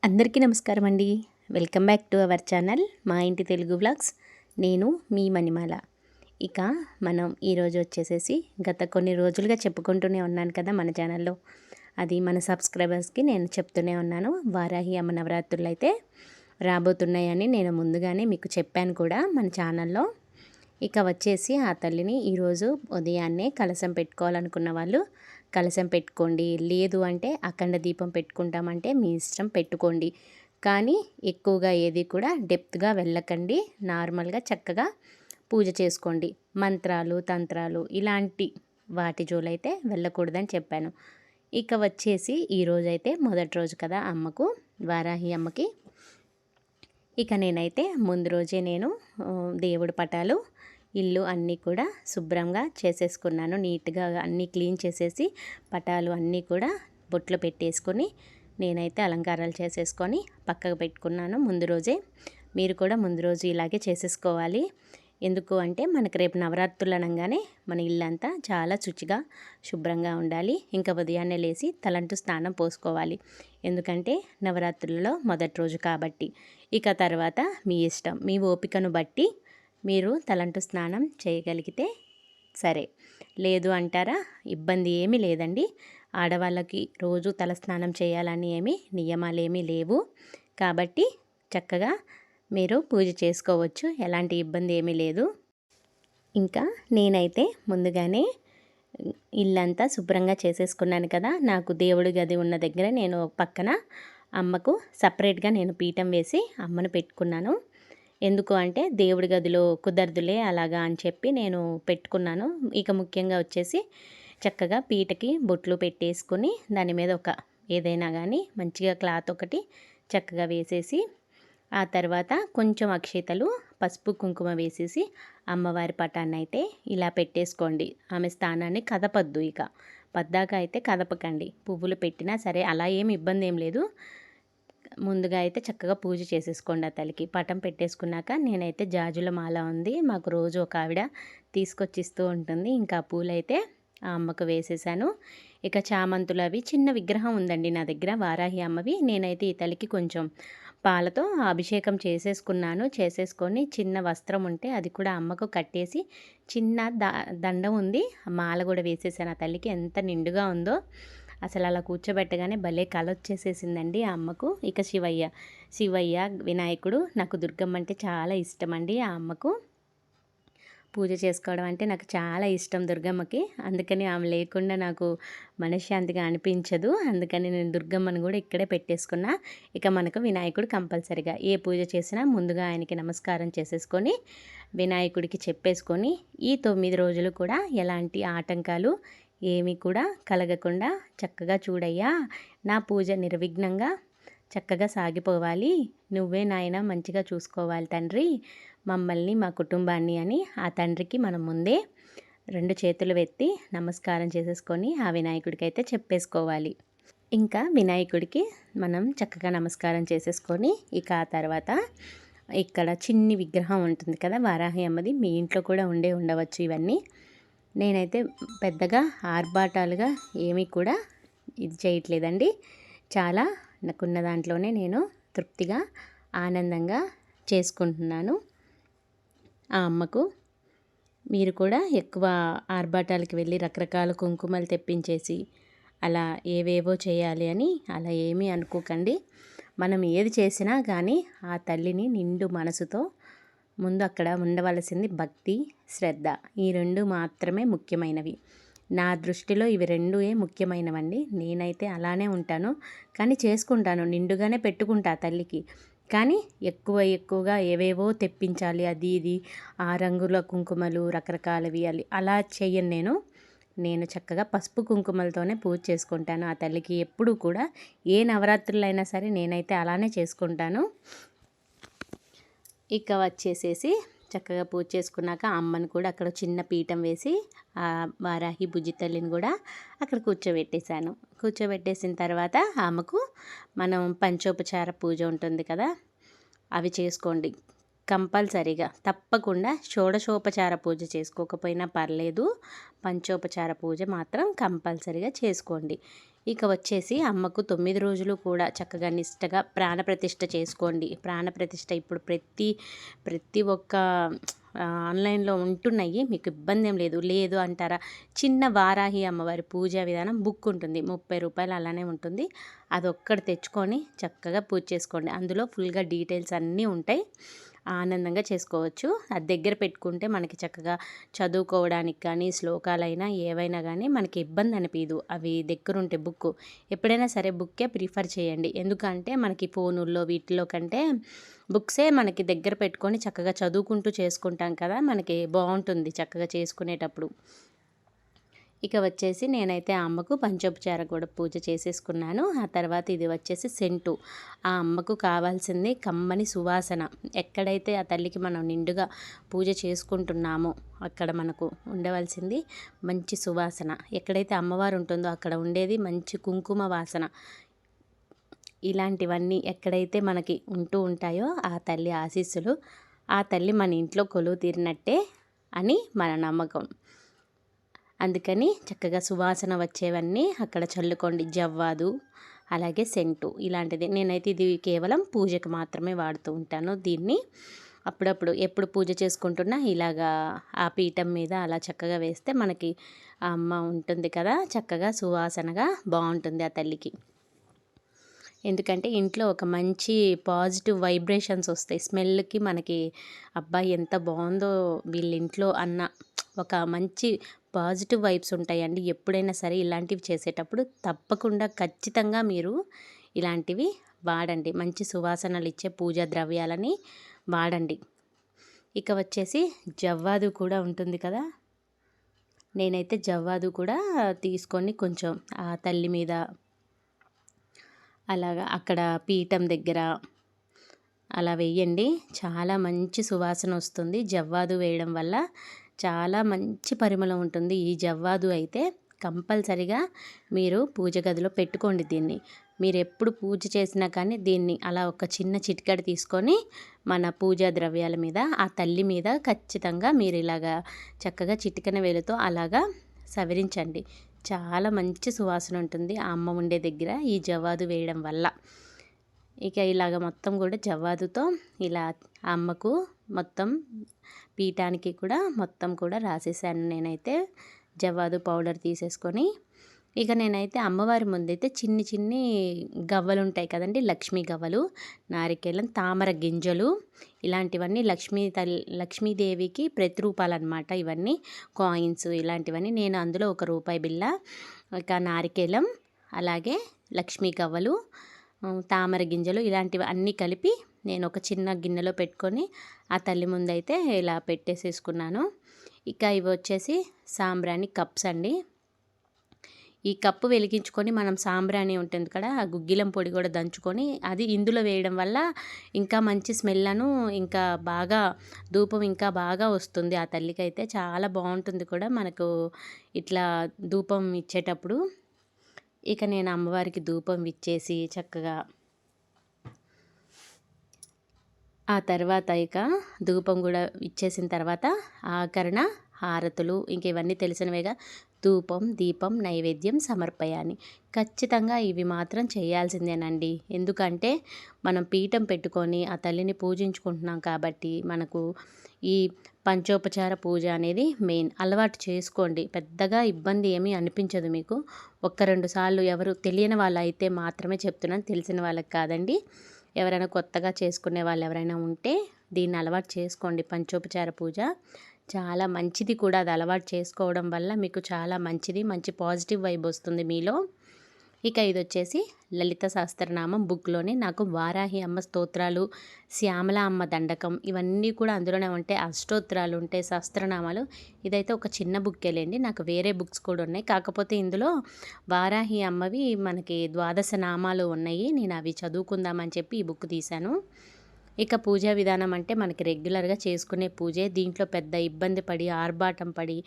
అందరికీ నమస్కారం అండి. Welcome back to our channel మా ఇంటి తెలుగు వ్లాగ్స్. నేను మీ మణిమాల. ఇక మనం ఈరోజు వచ్చేసేసి గత కొన్ని రోజులుగా చెప్పుకుంటూనే ఉన్నాను కదా మన ఛానల్లో. అది మన సబ్స్క్రైబర్స్కి నేను చెప్తూనే ఉన్నాను. వారాహి అమ్మ నవరాత్రులు అయితే రాబోతున్నాయని నేను ముందుగానే మీకు చెప్పాను కూడా మన ఛానల్లో. ఇక వచ్చేసి ఆ తల్లిని ఈరోజు ఉదయాన్నే కలశం పెట్టుకోవాలనుకున్న వాళ్ళు కలశం పెట్టుకోండి. లేదు అంటే అఖండ దీపం పెట్టుకుంటామంటే మీ ఇష్టం పెట్టుకోండి. కానీ ఎక్కువగా ఏది కూడా డెప్త్గా వెళ్ళకండి. నార్మల్గా చక్కగా పూజ చేసుకోండి. మంత్రాలు తంత్రాలు ఇలాంటి వాటి జోలైతే వెళ్ళకూడదని చెప్పాను. ఇక వచ్చేసి ఈరోజైతే మొదటి రోజు కదా అమ్మకు, వారాహి అమ్మకి. ఇక నేనైతే ముందు రోజే నేను దేవుడి పటాలు ఇల్లు అన్నీ కూడా శుభ్రంగా చేసేసుకున్నాను. నీట్గా అన్నీ క్లీన్ చేసేసి పటాలు అన్నీ కూడా బొట్లు పెట్టేసుకొని నేనైతే అలంకారాలు చేసేసుకొని పక్కకు పెట్టుకున్నాను ముందు రోజే. మీరు కూడా ముందు రోజు ఇలాగే చేసేసుకోవాలి. ఎందుకు అంటే మనకు రేపు నవరాత్రులు అనగానే మన ఇల్లంతా చాలా శుచిగా శుభ్రంగా ఉండాలి. ఇంకా ఉదయాన్నే లేచి తలంటు స్నానం పోసుకోవాలి. ఎందుకంటే నవరాత్రులలో మొదటి రోజు కాబట్టి. ఇక తర్వాత మీ ఇష్టం, మీ ఓపికను బట్టి మీరు తలంటు స్నానం చేయగలిగితే సరే, లేదు అంటారా ఇబ్బంది ఏమీ లేదండి. ఆడవాళ్ళకి రోజు తలస్నానం చేయాలని ఏమీ నియమాలేమీ లేవు. కాబట్టి చక్కగా మీరు పూజ చేసుకోవచ్చు, ఎలాంటి ఇబ్బంది ఏమీ లేదు. ఇంకా నేనైతే ముందుగానే ఇల్లంతా శుభ్రంగా చేసేసుకున్నాను కదా. నాకు దేవుడి గది ఉన్న దగ్గర నేను పక్కన అమ్మకు సపరేట్గా నేను పీఠం వేసి అమ్మను పెట్టుకున్నాను. ఎందుకు అంటే దేవుడి గదిలో కుదరదులే అలాగా అని చెప్పి నేను పెట్టుకున్నాను. ఇక ముఖ్యంగా వచ్చేసి చక్కగా పీటకి బొట్లు పెట్టేసుకొని దాని మీద ఒక ఏదైనా కానీ మంచిగా క్లాత్ ఒకటి చక్కగా వేసేసి ఆ తర్వాత కొంచెం అక్షితలు పసుపు కుంకుమ వేసేసి అమ్మవారి పటాన్ని అయితే ఇలా పెట్టేసుకోండి. ఆమె స్థానాన్ని కదపద్దు. ఇక పద్దాక అయితే కదపకండి. పువ్వులు పెట్టినా సరే అలా ఏమి ఇబ్బంది ఏం లేదు. ముందుగా అయితే చక్కగా పూజ చేసేసుకోండి. ఆ తల్లికి పటం పెట్టేసుకున్నాక నేనైతే జాజుల మాల ఉంది మాకు రోజు ఒక ఆవిడ తీసుకొచ్చి ఇస్తూ ఉంటుంది. ఇంకా పూలైతే ఆ అమ్మకు వేసేసాను. ఇక చామంతులు అవి చిన్న విగ్రహం ఉందండి నా దగ్గర వారాహి అమ్మవి. నేనైతే ఈ తల్లికి కొంచెం పాలతో అభిషేకం చేసేసుకొని చిన్న వస్త్రం ఉంటే అది కూడా అమ్మకు కట్టేసి చిన్న దండం ఉంది, మాల కూడా వేసేసాను. ఆ తల్లికి ఎంత నిండుగా ఉందో అసలు అలా కూర్చోబెట్టగానే భలే కళ వచ్చేసేసిందండి ఆ అమ్మకు. ఇక శివయ్య వినాయకుడు, నాకు దుర్గమ్మ అంటే చాలా ఇష్టం అండి. ఆ అమ్మకు పూజ చేసుకోవడం అంటే నాకు చాలా ఇష్టం దుర్గమ్మకి. అందుకని ఆమె లేకుండా నాకు మనశ్శాంతిగా అనిపించదు. అందుకని నేను దుర్గమ్మను కూడా ఇక్కడే పెట్టేసుకున్నా. ఇక మనకు వినాయకుడు కంపల్సరిగా ఏ పూజ చేసినా ముందుగా ఆయనకి నమస్కారం చేసేసుకొని వినాయకుడికి చెప్పేసుకొని ఈ 9 రోజులు కూడా ఎలాంటి ఆటంకాలు ఏమీ కూడా కలగకుండా చక్కగా చూడయ్యా, నా పూజ నిర్విఘ్నంగా చక్కగా సాగిపోవాలి, నువ్వే నాయన మంచిగా చూసుకోవాలి తండ్రి మమ్మల్ని మా కుటుంబాన్ని అని ఆ తండ్రికి మనం ముందే 2 చేతులు ఎత్తి నమస్కారం చేసేసుకొని ఆ వినాయకుడికి అయితే చెప్పేసుకోవాలి. ఇంకా వినాయకుడికి మనం చక్కగా నమస్కారం చేసేసుకొని ఇక ఆ తర్వాత ఇక్కడ చిన్ని విగ్రహం ఉంటుంది కదా వారాహి అమ్మది, మీ ఇంట్లో కూడా ఉండవచ్చు ఇవన్నీ. నేనైతే పెద్దగా ఆర్భాటాలుగా ఏమీ కూడా ఇది చేయట్లేదండి. చాలా నాకున్న దాంట్లోనే నేను తృప్తిగా ఆనందంగా చేసుకుంటున్నాను ఆ అమ్మకు. మీరు కూడా ఎక్కువ ఆర్భాటాలకు వెళ్ళి రకరకాల కుంకుమలు తెప్పించేసి అలా ఏవేవో చేయాలి అని అలా ఏమీ అనుకోకండి. మనం ఏది చేసినా కానీ ఆ తల్లిని నిండు మనసుతో ముందు అక్కడ ఉండవలసింది భక్తి, శ్రద్ధ. ఈ 2 మాత్రమే ముఖ్యమైనవి. నా దృష్టిలో ఇవి 2 ముఖ్యమైనవండి. నేనైతే అలానే ఉంటాను. కానీ చేసుకుంటాను, నిండుగానే పెట్టుకుంటా తల్లికి. కానీ ఎక్కువగా ఏవేవో తెప్పించాలి అది ఇది, ఆ రంగుల కుంకుమలు రకరకాలవి అలా చెయ్యను నేను చక్కగా పసుపు కుంకుమలతోనే పూజ చేసుకుంటాను ఆ తల్లికి. ఎప్పుడూ కూడా ఏ నవరాత్రులైనా సరే నేనైతే అలానే చేసుకుంటాను. ఇక వచ్చేసేసి చక్కగా పూజ చేసుకున్నాక అమ్మను కూడా అక్కడ చిన్న పీఠం వేసి ఆ వారాహి బుజ్జి తల్లిని కూడా అక్కడ కూర్చోబెట్టేశాను. కూర్చోబెట్టేసిన తర్వాత ఆమెకు మనం పంచోపచార పూజ ఉంటుంది కదా, అవి చేసుకోండి కంపల్సరీగా. తప్పకుండా షోడశోపచార పూజ చేసుకోకపోయినా పర్లేదు, పంచోపచార పూజ మాత్రం కంపల్సరీగా చేసుకోండి. ఇక వచ్చేసి అమ్మకు 9 రోజులు కూడా చక్కగా నిష్టగా ప్రాణప్రతిష్ఠ చేసుకోండి. ప్రాణప్రతిష్ఠ ఇప్పుడు ప్రతి ఒక్క ఆన్లైన్లో ఉంటున్నాయి, మీకు ఇబ్బంది ఏం లేదు. లేదు అంటారా, చిన్న వారాహి అమ్మవారి పూజా విధానం బుక్ ఉంటుంది, 30 రూపాయలు అలానే ఉంటుంది. అదొక్కటి తెచ్చుకొని చక్కగా పూజ చేసుకోండి. అందులో ఫుల్గా డీటెయిల్స్ అన్నీ ఉంటాయి, ఆనందంగా చేసుకోవచ్చు. అది దగ్గర పెట్టుకుంటే మనకి చక్కగా చదువుకోవడానికి కానీ శ్లోకాలైనా ఏవైనా కానీ మనకి ఇబ్బంది అనిపించదు. అవి దగ్గరుంటే బుక్ ఎప్పుడైనా సరే బుక్కే ప్రిఫర్ చేయండి. ఎందుకంటే మనకి ఫోనుల్లో వీటిలో కంటే బుక్సే మనకి దగ్గర పెట్టుకొని చక్కగా చదువుకుంటూ చేసుకుంటాం కదా, మనకి బాగుంటుంది చక్కగా చేసుకునేటప్పుడు. ఇక వచ్చేసి నేనైతే ఆ అమ్మకు పంచోపచార కూడా పూజ చేసేసుకున్నాను. ఆ తర్వాత ఇది వచ్చేసి సెంటు. ఆ అమ్మకు కావాల్సింది కమ్మని సువాసన. ఎక్కడైతే ఆ తల్లికి మనం నిండుగా పూజ చేసుకుంటున్నామో అక్కడ మనకు ఉండవలసింది మంచి సువాసన. ఎక్కడైతే అమ్మవారు ఉంటుందో అక్కడ ఉండేది మంచి కుంకుమ వాసన. ఇలాంటివన్నీ ఎక్కడైతే మనకి ఉంటూ ఉంటాయో ఆ తల్లి ఆశీస్సులు, ఆ తల్లి మన ఇంట్లో కొలువు తీరినట్టే అని మన నమ్మకం. అందుకని చక్కగా సువాసన వచ్చేవన్నీ అక్కడ చల్లుకోండి. జవ్వాదు, అలాగే సెంటు ఇలాంటిది. నేనైతే ఇది కేవలం పూజకు మాత్రమే వాడుతూ ఉంటాను. దీన్ని అప్పుడప్పుడు ఎప్పుడు పూజ చేసుకుంటున్నా ఇలాగా ఆ పీఠం మీద అలా చక్కగా వేస్తే మనకి ఆ అమ్మ ఉంటుంది కదా, చక్కగా సువాసనగా బాగుంటుంది ఆ తల్లికి. ఎందుకంటే ఇంట్లో ఒక మంచి పాజిటివ్ వైబ్రేషన్స్ వస్తాయి. స్మెల్కి మనకి అబ్బాయి ఎంత బాగుందో వీళ్ళ ఇంట్లో అన్న ఒక మంచి పాజిటివ్ వైబ్స్ ఉంటాయండి. ఎప్పుడైనా సరే ఇలాంటివి చేసేటప్పుడు తప్పకుండా ఖచ్చితంగా మీరు ఇలాంటివి వాడండి. మంచి సువాసనలు ఇచ్చే పూజా ద్రవ్యాలని వాడండి. ఇక వచ్చేసి జవ్వాదు కూడా ఉంటుంది కదా, నేనైతే జవ్వాదు కూడా తీసుకొని కొంచెం ఆ తల్లి మీద అలాగా అక్కడ పీఠం దగ్గర అలా వేయండి. చాలా మంచి సువాసన వస్తుంది. జవ్వాదు వేయడం వల్ల చాలా మంచి పరిమళం ఉంటుంది. ఈ జవ్వాదు అయితే కంపల్సరిగా మీరు పూజ గదిలో పెట్టుకోండి. దీన్ని మీరు ఎప్పుడు పూజ చేసినా కానీ దీన్ని అలా ఒక చిన్న చిటికెడు తీసుకొని మన పూజా ద్రవ్యాల మీద ఆ తల్లి మీద ఖచ్చితంగా మీరు ఇలాగా చక్కగా చిటికెన వేలుతో అలాగా సవరించండి. చాలా మంచి సువాసన ఉంటుంది ఆ అమ్మ ఉండే దగ్గర ఈ జవ్వాదు వేయడం వల్ల. ఇక ఇలాగ మొత్తం కూడా జవ్వాదుతో ఇలా అమ్మకు మొత్తం పీఠానికి కూడా మొత్తం కూడా రాసేసాను నేనైతే జవ్వాదు పౌడర్ తీసేసుకొని. ఇక నేనైతే అమ్మవారి ముందైతే చిన్ని గవ్వలు ఉంటాయి కదండి, లక్ష్మీ గవ్వలు, నారికేలం, తామర గింజలు, ఇలాంటివన్నీ లక్ష్మీదేవికి ప్రతిరూపాలు అనమాట. ఇవన్నీ కాయిన్స్ ఇలాంటివన్నీ నేను అందులో ఒక రూపాయి బిళ్ళ, ఇక నారికేలం, అలాగే లక్ష్మీ గవ్వలు, తామర గింజలు ఇలాంటివి అన్నీ కలిపి నేను ఒక చిన్న గిన్నెలో పెట్టుకొని ఆ తల్లి ముందైతే ఇలా పెట్టేసేసుకున్నాను. ఇక ఇవి వచ్చేసి సాంబ్రాణి కప్స్ అండి. ఈ కప్పు వెలిగించుకొని మనం సాంబ్రాణి ఉంటుంది కదా, ఆ గుగ్గిలం పొడి కూడా దంచుకొని అది ఇందులో వేయడం వల్ల ఇంకా మంచి స్మెల్లను ఇంకా బాగా ధూపం ఇంకా బాగా వస్తుంది. ఆ తల్లికి అయితే చాలా బాగుంటుంది కూడా మనకు ఇట్లా ధూపం ఇచ్చేటప్పుడు. ఇక నేను అమ్మవారికి ధూపం ఇచ్చేసి చక్కగా ఆ తర్వాత ఇక ధూపం కూడా ఇచ్చేసిన తర్వాత ఆకరణ హారతులు ఇంక ఇవన్నీ తెలిసినవేగా, ధూపం దీపం నైవేద్యం సమర్పయాని. ఖచ్చితంగా ఇవి మాత్రం చేయాల్సిందేనండి. ఎందుకంటే మనం పీఠం పెట్టుకొని ఆ తల్లిని పూజించుకుంటున్నాం కాబట్టి మనకు ఈ పంచోపచార పూజ అనేది మెయిన్. అలవాటు చేసుకోండి, పెద్దగా ఇబ్బంది ఏమీ అనిపించదు మీకు. 1-2 సార్లు ఎవరు తెలియని వాళ్ళు అయితే మాత్రమే చెప్తున్నాను, తెలిసిన వాళ్ళకి కాదండి. ఎవరైనా కొత్తగా చేసుకునే వాళ్ళు ఎవరైనా ఉంటే దీన్ని అలవాటు చేసుకోండి. పంచోపచార పూజ చాలా మంచిది కూడా. అది అలవాటు చేసుకోవడం వల్ల మీకు చాలా మంచిది, మంచి పాజిటివ్ వైబ్ వస్తుంది మీలో. ఇక ఇది వచ్చేసి లలిత సహస్రనామం బుక్లోనే నాకు వారాహి అమ్మ స్తోత్రాలు, శ్యామల అమ్మ దండకం ఇవన్నీ కూడా అందులోనే ఉంటాయి. అష్టోత్తరాలు ఉంటాయి, సహస్రనామాలు. ఇదైతే ఒక చిన్న బుక్కేలేండి, నాకు వేరే బుక్స్ కూడా ఉన్నాయి. కాకపోతే ఇందులో వారాహి అమ్మవి మనకి 12 నామాలు ఉన్నాయి. నేను అవి చదువుకుందామని చెప్పి ఈ బుక్ తీశాను. ఇక పూజా విధానం అంటే మనకి రెగ్యులర్గా చేసుకునే పూజే. దీంట్లో పెద్ద ఇబ్బంది పడి ఆర్భాటం పడి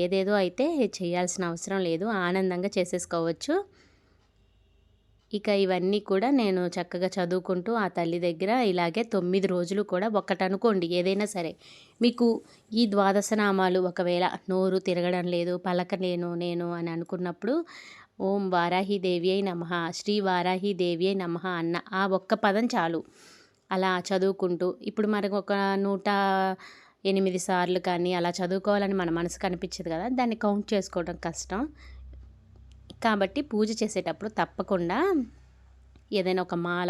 ఏదేదో అయితే చేయాల్సిన అవసరం లేదు, ఆనందంగా చేసేసుకోవచ్చు. ఇక ఇవన్నీ కూడా నేను చక్కగా చదువుకుంటూ ఆ తల్లి దగ్గర ఇలాగే 9 రోజులు కూడా ఒక్కటనుకోండి ఏదైనా సరే. మీకు ఈ 12 నామాలు ఒకవేళ నోరు తిరగడం లేదు, పలకలేను నేను అని అనుకున్నప్పుడు ఓం వారాహిదేవి అయి నమః, శ్రీ వారాహిదేవి అయి నమః అన్న ఆ ఒక్క పదం చాలు. అలా చదువుకుంటూ ఇప్పుడు మనకు ఒక 108 సార్లు కానీ అలా చదువుకోవాలని మన మనసుకు అనిపించదు కదా, దాన్ని కౌంట్ చేసుకోవడం కష్టం. కాబట్టి పూజ చేసేటప్పుడు తప్పకుండా ఏదైనా ఒక మాల,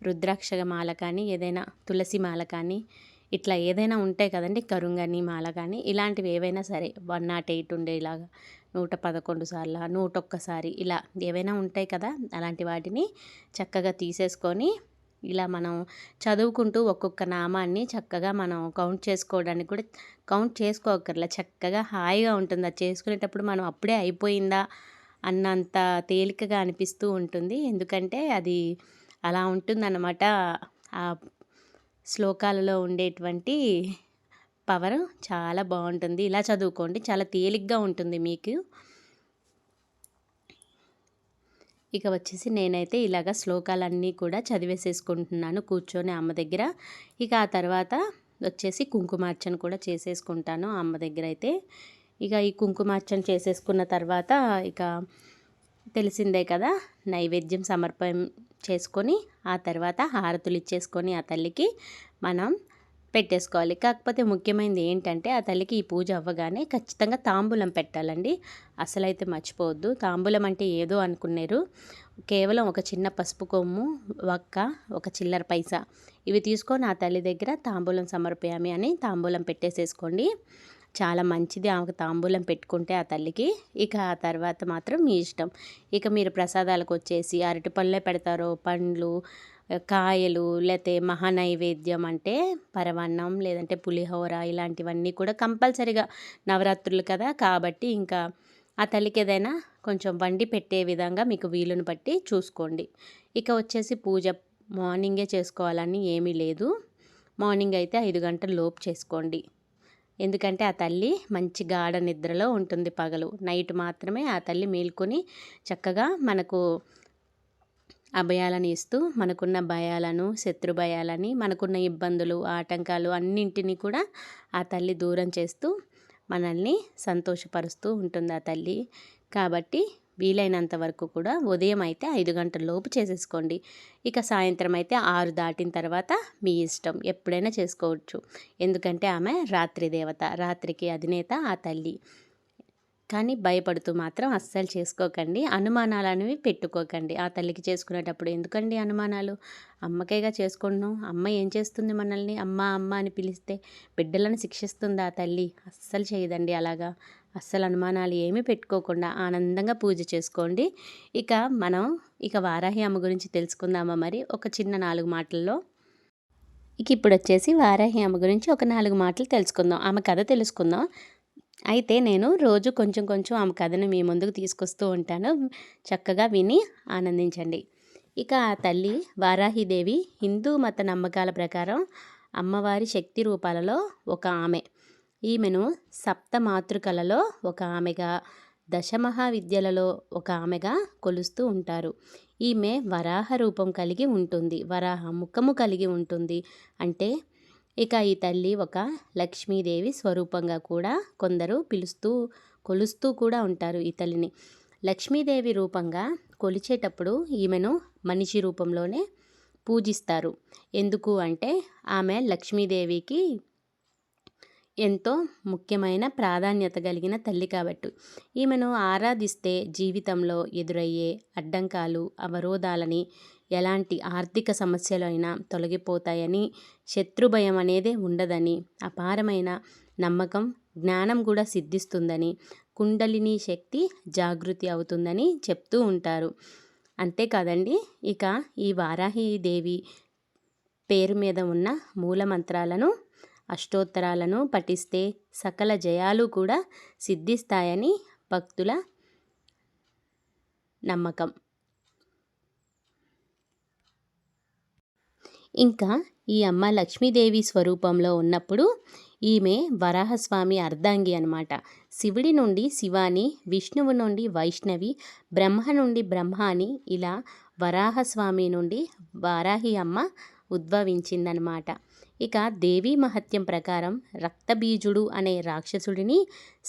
రుద్రాక్ష మాల కానీ, ఏదైనా తులసి మాల కానీ, ఇట్లా ఏదైనా ఉంటాయి కదండి, కరుంగని మాల కానీ, ఇలాంటివి ఏవైనా సరే 108 ఉండే ఇలాగా 111 సార్లు, 101 సారి ఇలా ఏవైనా ఉంటాయి కదా, అలాంటి వాటిని చక్కగా తీసేసుకొని ఇలా మనం చదువుకుంటూ ఒక్కొక్క నామాన్ని చక్కగా మనం కౌంట్ చేసుకోవడానికి కూడా కౌంట్ చేసుకోకర్లా, చక్కగా హాయిగా ఉంటుంది. అది చేసుకునేటప్పుడు మనం అప్పుడే అయిపోయిందా అన్నంత తేలికగా అనిపిస్తూ ఉంటుంది. ఎందుకంటే అది అలా ఉంటుందన్నమాట. ఆ శ్లోకాలలో ఉండేటువంటి పవర్ చాలా బాగుంటుంది. ఇలా చదువుకోండి, చాలా తేలిగ్గా ఉంటుంది మీకు. ఇక వచ్చేసి నేనైతే ఇలాగ శ్లోకాలన్నీ కూడా చదివేసేసుకుంటున్నాను కూర్చొని అమ్మ దగ్గర. ఇక ఆ తర్వాత వచ్చేసి కుంకుమార్చన కూడా చేసేసుకుంటాను అమ్మ దగ్గర అయితే. ఇక ఈ కుంకుమార్చన చేసేసుకున్న తర్వాత ఇక తెలిసిందే కదా, నైవేద్యం సమర్పణ చేసుకొని ఆ తర్వాత హారతులు ఇచ్చేసుకొని ఆ తల్లికి మనం పెట్టేసుకోవాలి. కాకపోతే ముఖ్యమైనది ఏంటంటే ఆ తల్లికి ఈ పూజ అవ్వగానే ఖచ్చితంగా తాంబూలం పెట్టాలండి. అసలైతే మర్చిపోవద్దు. తాంబూలం అంటే ఏదో అనుకున్నారు, కేవలం ఒక చిన్న పసుపు కొమ్ము, ఒక్క ఒక చిల్లర పైసా ఇవి తీసుకొని ఆ తల్లి దగ్గర తాంబూలం సమర్పయామి అని తాంబూలం పెట్టేసేసుకోండి. చాలా మంచిది ఆమెకు తాంబూలం పెట్టుకుంటే ఆ తల్లికి. ఇక ఆ తర్వాత మాత్రం మీ ఇష్టం. ఇక మీరు ప్రసాదాలకు వచ్చేసి అరటిపళ్ళే పెడతారో, పండ్లు, కాయలు, లేకపోతే మహానైవేద్యం అంటే పరమాన్నం, లేదంటే పులిహోర, ఇలాంటివన్నీ కూడా కంపల్సరీగా నవరాత్రులు కదా, కాబట్టి ఇంకా ఆ తల్లికి ఏదైనా కొంచెం వండి పెట్టే విధంగా మీకు వీలుని బట్టి చూసుకోండి. ఇక వచ్చేసి పూజ మార్నింగే చేసుకోవాలని ఏమీ లేదు. మార్నింగ్ అయితే 5 గంటల లోపు చేసుకోండి. ఎందుకంటే ఆ తల్లి మంచి గాఢ నిద్రలో ఉంటుంది పగలు. నైట్ మాత్రమే ఆ తల్లి మేల్కొని చక్కగా మనకు అభయాలను ఇస్తూ, మనకున్న భయాలను, శత్రు భయాలని, మనకున్న ఇబ్బందులు, ఆటంకాలు అన్నింటినీ కూడా ఆ తల్లి దూరం చేస్తూ మనల్ని సంతోషపరుస్తూ ఉంటుంది ఆ తల్లి. కాబట్టి వీలైనంత వరకు కూడా ఉదయం అయితే 5 గంటల లోపు చేసేసుకోండి. ఇక సాయంత్రం అయితే 6 దాటిన తర్వాత మీ ఇష్టం, ఎప్పుడైనా చేసుకోవచ్చు. ఎందుకంటే ఆమె రాత్రి దేవత, రాత్రికి అధినేత ఆ తల్లి. కానీ భయపడుతూ మాత్రం అస్సలు చేసుకోకండి. అనుమానాలు అనేవి పెట్టుకోకండి. ఆ తల్లికి చేసుకునేటప్పుడు ఎందుకండి అనుమానాలు? అమ్మకేగా చేసుకుంటున్నాం. అమ్మ ఏం చేస్తుంది మనల్ని? అమ్మ అమ్మ అని పిలిస్తే బిడ్డలను శిక్షిస్తుందా ఆ తల్లి? అస్సలు చేయదండి అలాగా. అస్సలు అనుమానాలు ఏమీ పెట్టుకోకుండా ఆనందంగా పూజ చేసుకోండి. ఇక మనం వారాహి అమ్మ గురించి తెలుసుకుందామా మరి ఒక చిన్న 4 మాటల్లో. ఇక ఇప్పుడు వచ్చేసి వారాహి అమ్మ గురించి ఒక 4 మాటలు తెలుసుకుందాం. ఆమె కథ తెలుసుకుందాం. అయితే నేను రోజు కొంచెం కొంచెం ఆమె కథను మీ ముందుకు తీసుకొస్తూ ఉంటాను. చక్కగా విని ఆనందించండి. ఇక ఆ తల్లి వారాహిదేవి హిందూ మత నమ్మకాల ప్రకారం అమ్మవారి శక్తి రూపాలలో ఒక ఆమె. ఈమెను సప్త మాతృకలలో ఒక ఆమెగా, దశమహావిద్యలలో ఒక ఆమెగా కొలుస్తూ ఉంటారు. ఈమె వరాహ రూపం కలిగి ఉంటుంది, వరాహ ముఖము కలిగి ఉంటుంది. అంటే ఇక ఈ తల్లి ఒక లక్ష్మీదేవి స్వరూపంగా కూడా కొందరు కొలుస్తూ కూడా ఉంటారు ఈ తల్లిని. లక్ష్మీదేవి రూపంగా కొలిచేటప్పుడు ఈమెను మనిషి రూపంలోనే పూజిస్తారు. ఎందుకు అంటే ఆమె లక్ష్మీదేవికి ఎంతో ముఖ్యమైన ప్రాధాన్యత కలిగిన తల్లి కాబట్టి. ఈమెను ఆరాధిస్తే జీవితంలో ఎదురయ్యే అడ్డంకాలు, అవరోధాలని, ఎలాంటి ఆర్థిక సమస్యలైనా తొలగిపోతాయని, శత్రుభయం అనేదే ఉండదని, అపారమైన నమ్మకం, జ్ఞానం కూడా సిద్ధిస్తుందని, కుండలిని శక్తి జాగృతి అవుతుందని చెప్తూ ఉంటారు. అంతేకాదండి, ఇక ఈ వారాహిదేవి పేరు మీద ఉన్న మూలమంత్రాలను, అష్టోత్తరాలను పఠిస్తే సకల జయాలు కూడా సిద్ధిస్తాయని భక్తుల నమ్మకం. ఇంకా ఈ అమ్మ లక్ష్మీదేవి స్వరూపంలో ఉన్నప్పుడు ఈమె వరాహస్వామి అర్ధాంగి అనమాట. శివుడి నుండి శివాని, విష్ణువు నుండి వైష్ణవి, బ్రహ్మ నుండి బ్రహ్మాని, ఇలా వరాహస్వామి నుండి వారాహి అమ్మ ఉద్భవించిందనమాట. ఇక దేవీ మహత్యం ప్రకారం రక్తబీజుడు అనే రాక్షసుడిని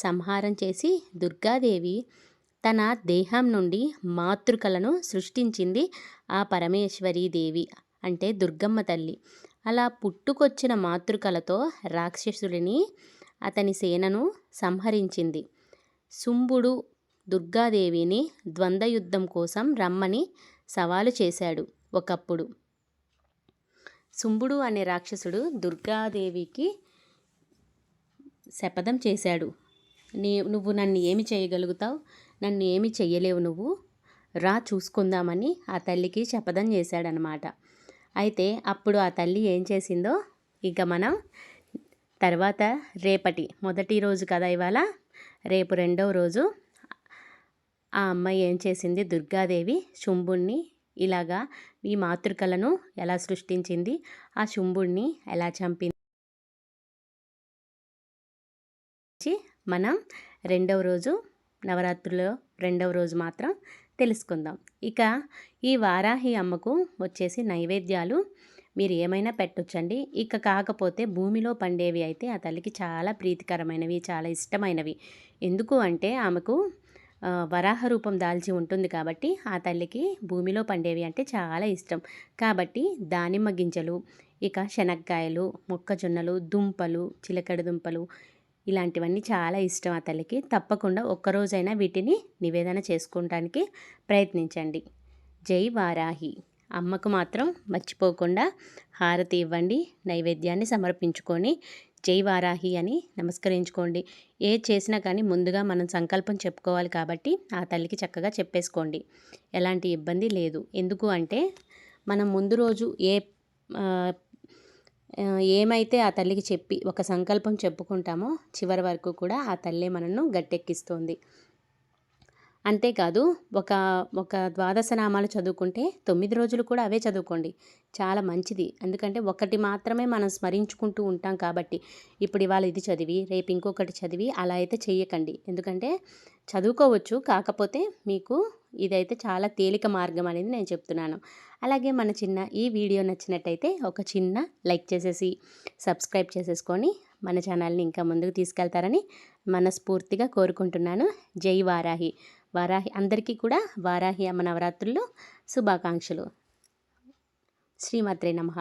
సంహారం చేసి దుర్గాదేవి తన దేహం నుండి మాతృకలను సృష్టించింది ఆ పరమేశ్వరీదేవి, అంటే దుర్గమ్మ తల్లి. అలా పుట్టుకొచ్చిన మాతృకలతో రాక్షసుడిని, అతని సేనను సంహరించింది. శుంభుడు దుర్గాదేవిని ద్వంద్వయుద్ధం కోసం రమ్మని సవాలు చేశాడు. ఒకప్పుడు శుంభుడు అనే రాక్షసుడు దుర్గాదేవికి శపథం చేశాడు. నువ్వు నన్ను ఏమి చేయగలుగుతావు, నన్ను ఏమి చెయ్యలేవు, నువ్వు రా చూసుకుందామని ఆ తల్లికి శపథం చేశాడనమాట. అయితే అప్పుడు ఆ తల్లి ఏం చేసిందో ఇక మనం తర్వాత రేపటి మొదటి రోజు కదా ఇవాళ, రేపు రెండవ రోజు ఆ అమ్మాయి ఏం చేసింది, దుర్గాదేవి శుంభుణ్ణి ఇలాగా ఈ మాతృకలను ఎలా సృష్టించింది, ఆ శుంభుణ్ణి ఎలా చంపింది మనం రెండవ రోజు, నవరాత్రుల్లో రెండవ రోజు మాత్రం తెలుసుకుందాం. ఇక ఈ వారాహి అమ్మకు వచ్చేసి నైవేద్యాలు మీరు ఏమైనా పెట్టొచ్చండి. ఇక కాకపోతే భూమిలో పండేవి అయితే ఆ తల్లికి చాలా ప్రీతికరమైనవి, చాలా ఇష్టమైనవి. ఎందుకు అంటే ఆమెకు వరాహ రూపం దాల్చి ఉంటుంది కాబట్టి ఆ తల్లికి భూమిలో పండేవి అంటే చాలా ఇష్టం. కాబట్టి దానిమ్మ గింజలు, ఇక శనక్కాయలు, మొక్కజొన్నలు, దుంపలు, చిలకడ దుంపలు ఇలాంటివన్నీ చాలా ఇష్టం ఆ తల్లికి. తప్పకుండా ఒక్కరోజైనా వీటిని నివేదన చేసుకోవడానికి ప్రయత్నించండి. జై వారాహి. అమ్మకు మాత్రం మర్చిపోకుండా హారతి ఇవ్వండి, నైవేద్యాన్ని సమర్పించుకొని జై వారాహి అని నమస్కరించుకోండి. ఏది చేసినా కానీ ముందుగా మనం సంకల్పం చెప్పుకోవాలి కాబట్టి ఆ తల్లికి చక్కగా చెప్పేసుకోండి. ఎలాంటి ఇబ్బంది లేదు. ఎందుకు అంటే మనం ముందు రోజు ఏమైతే ఆ తల్లికి చెప్పి ఒక సంకల్పం చెప్పుకుంటామో చివరి వరకు కూడా ఆ తల్లే మనను గట్టెక్కిస్తుంది. అంతేకాదు ఒక ద్వాదశ నామాలు చదువుకుంటే 9 రోజులు కూడా అవే చదువుకోండి, చాలా మంచిది. ఎందుకంటే ఒకటి మాత్రమే మనం స్మరించుకుంటూ ఉంటాం కాబట్టి ఇప్పుడు ఇవాళ ఇది చదివి రేపు ఇంకొకటి చదివి అలా అయితే చెయ్యకండి. ఎందుకంటే చదువుకోవచ్చు, కాకపోతే మీకు ఇదైతే చాలా తేలిక మార్గం అనేది నేను చెప్తున్నాను. అలాగే మన ఈ వీడియో నచ్చినట్టయితే ఒక చిన్న లైక్ చేసేసి సబ్స్క్రైబ్ చేసేసుకొని మన ఛానల్ని ఇంకా ముందుకు తీసుకెళ్తారని మనస్ఫూర్తిగా కోరుకుంటున్నాను. జై వారాహి. అందరికీ కూడా వారాహి అమ్మ నవరాత్రుల్లో శుభాకాంక్షలు. శ్రీమాత్రే నమః.